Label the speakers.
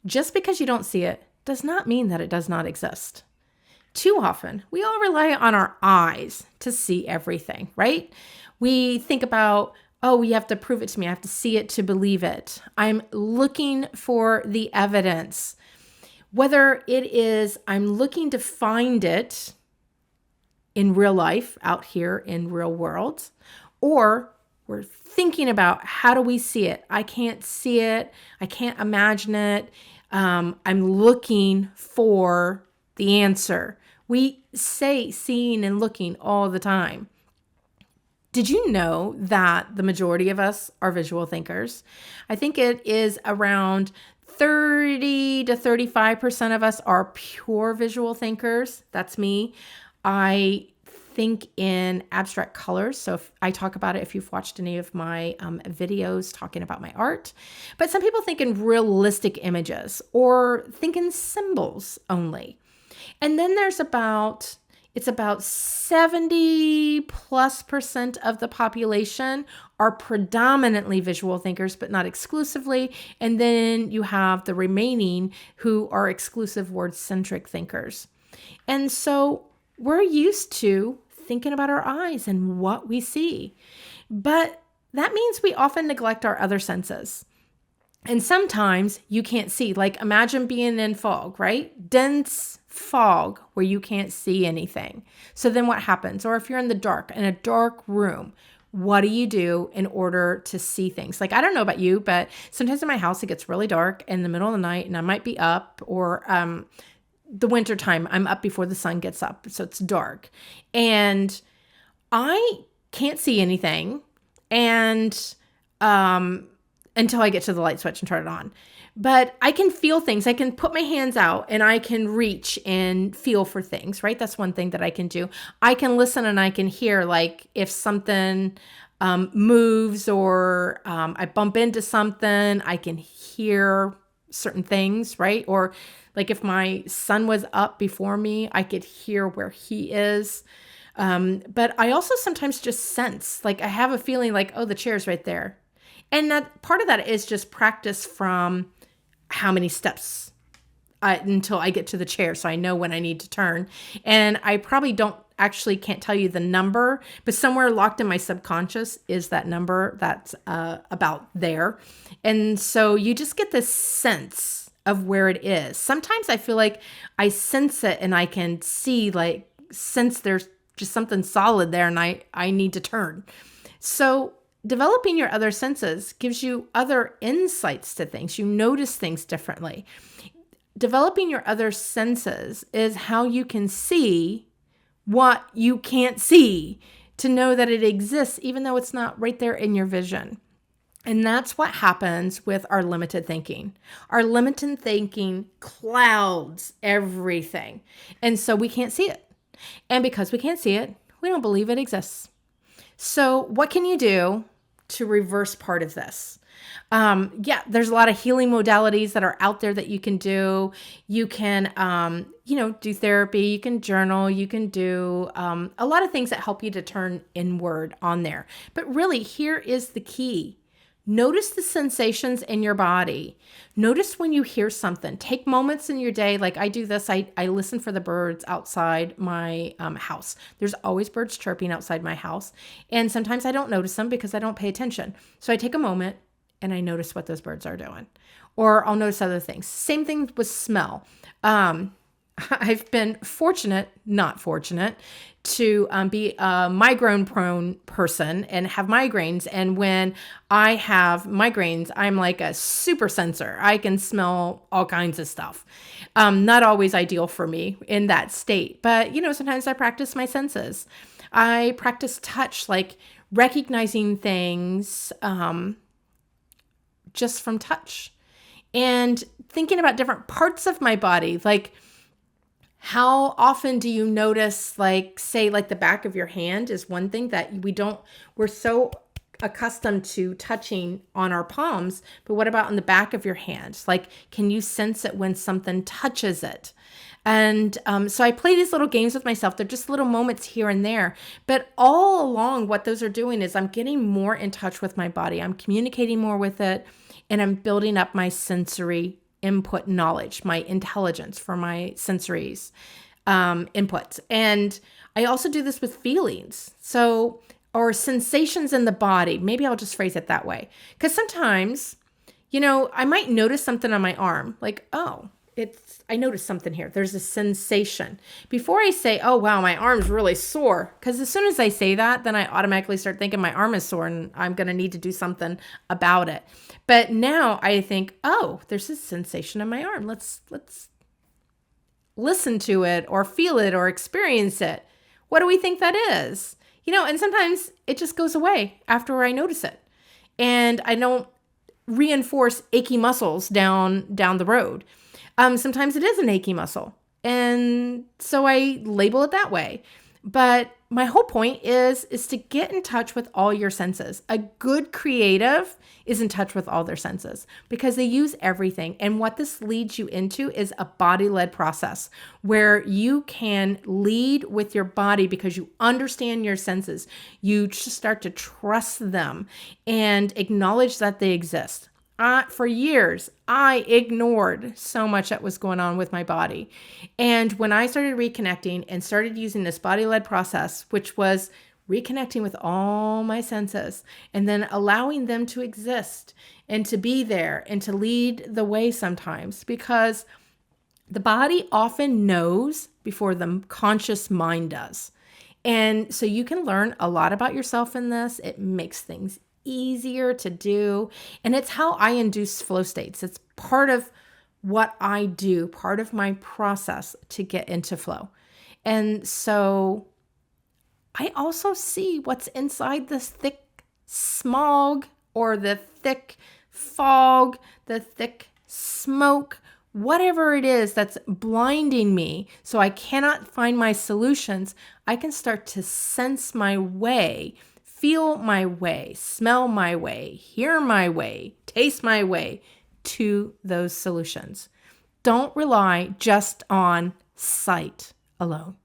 Speaker 1: just because you don't see it does not mean that it does not exist. Too often, we all rely on our eyes to see everything, right? We think about, oh, you have to prove it to me. I have to see it to believe it. I'm looking for the evidence. Whether it is I'm looking to find it in real life out here in real world, or we're thinking about how do we see it? I can't see it. I can't imagine it. I'm looking for the answer. We say seeing and looking all the time. Did you know that the majority of us are visual thinkers? I think it is around 30 to 35% of us are pure visual thinkers. That's me. I think in abstract colors. So if I talk about it, if you've watched any of my videos talking about my art, but some people think in realistic images or think in symbols only. And then there's about 70+% of the population are predominantly visual thinkers, but not exclusively. And then you have the remaining who are exclusive word-centric thinkers. And so we're used to thinking about our eyes and what we see. But that means we often neglect our other senses. And sometimes you can't see. Like imagine being in fog, right? Dense fog where you can't see anything. So then what happens? Or if you're in the dark, in a dark room, what do you do in order to see things? Like, I don't know about you, but sometimes in my house, it gets really dark in the middle of the night and I might be up, or the winter time, I'm up before the sun gets up. So it's dark and I can't see anything. And, until I get to the light switch and turn it on. But I can feel things. I can put my hands out and I can reach and feel for things, right? That's one thing that I can do. I can listen and I can hear, like if something moves or I bump into something, I can hear certain things, right? Or like if my son was up before me, I could hear where he is. But I also sometimes just sense, like I have a feeling like, oh, the chair's right there. And that part of that is just practice from how many steps until I get to the chair. So I know when I need to turn. And I probably can't tell you the number, but somewhere locked in my subconscious is that number that's about there. And so you just get this sense of where it is. Sometimes I feel like I sense it and I can see, like, sense there's just something solid there and I need to turn. So developing your other senses gives you other insights to things. You notice things differently. Developing your other senses is how you can see what you can't see, to know that it exists, even though it's not right there in your vision. And that's what happens with our limited thinking. Our limited thinking clouds everything. And so we can't see it. And because we can't see it, we don't believe it exists. So what can you do to reverse part of this? There's a lot of healing modalities that are out there that you can do. You can, do therapy, you can journal, you can do a lot of things that help you to turn inward on there. But really, here is the key. Notice the sensations in your body. Notice when you hear something. Take moments in your day. Like I do this. I listen for the birds outside my house. There's always birds chirping outside my house. And sometimes I don't notice them because I don't pay attention. So I take a moment and I notice what those birds are doing. Or I'll notice other things. Same thing with smell. I've been not fortunate, to be a migraine-prone person and have migraines. And when I have migraines, I'm like a super sensor. I can smell all kinds of stuff. Not always ideal for me in that state. But, sometimes I practice my senses. I practice touch, like recognizing things just from touch. And thinking about different parts of my body, like how often do you notice, like, say, like the back of your hand is one thing that we're so accustomed to touching on our palms, but what about on the back of your hand? Like, can you sense it when something touches it? And so I play these little games with myself. They're just little moments here and there. But all along, what those are doing is I'm getting more in touch with my body. I'm communicating more with it, and I'm building up my sensory input knowledge, my intelligence for my sensories inputs. And I also do this with feelings. So, or sensations in the body. Maybe I'll just phrase it that way. Because sometimes, I might notice something on my arm, like, oh, I noticed something here. There's a sensation. Before I say, oh, wow, my arm's really sore. Because as soon as I say that, then I automatically start thinking my arm is sore and I'm going to need to do something about it. But now I think, oh, there's a sensation in my arm. Let's listen to it or feel it or experience it. What do we think that is? And sometimes it just goes away after I notice it. And I don't reinforce achy muscles down the road. Sometimes it is an achy muscle. And so I label it that way. But my whole point is to get in touch with all your senses. A good creative is in touch with all their senses because they use everything. And what this leads you into is a body-led process where you can lead with your body because you understand your senses. You just start to trust them and acknowledge that they exist. For years, I ignored so much that was going on with my body. And when I started reconnecting and started using this body-led process, which was reconnecting with all my senses and then allowing them to exist and to be there and to lead the way sometimes, because the body often knows before the conscious mind does. And so you can learn a lot about yourself in this. It makes things easier to do. And it's how I induce flow states. It's part of what I do, part of my process to get into flow. And so I also see what's inside this thick smog or the thick fog, the thick smoke, whatever it is that's blinding me so I cannot find my solutions. I can start to sense my way, feel my way, smell my way, hear my way, taste my way to those solutions. Don't rely just on sight alone.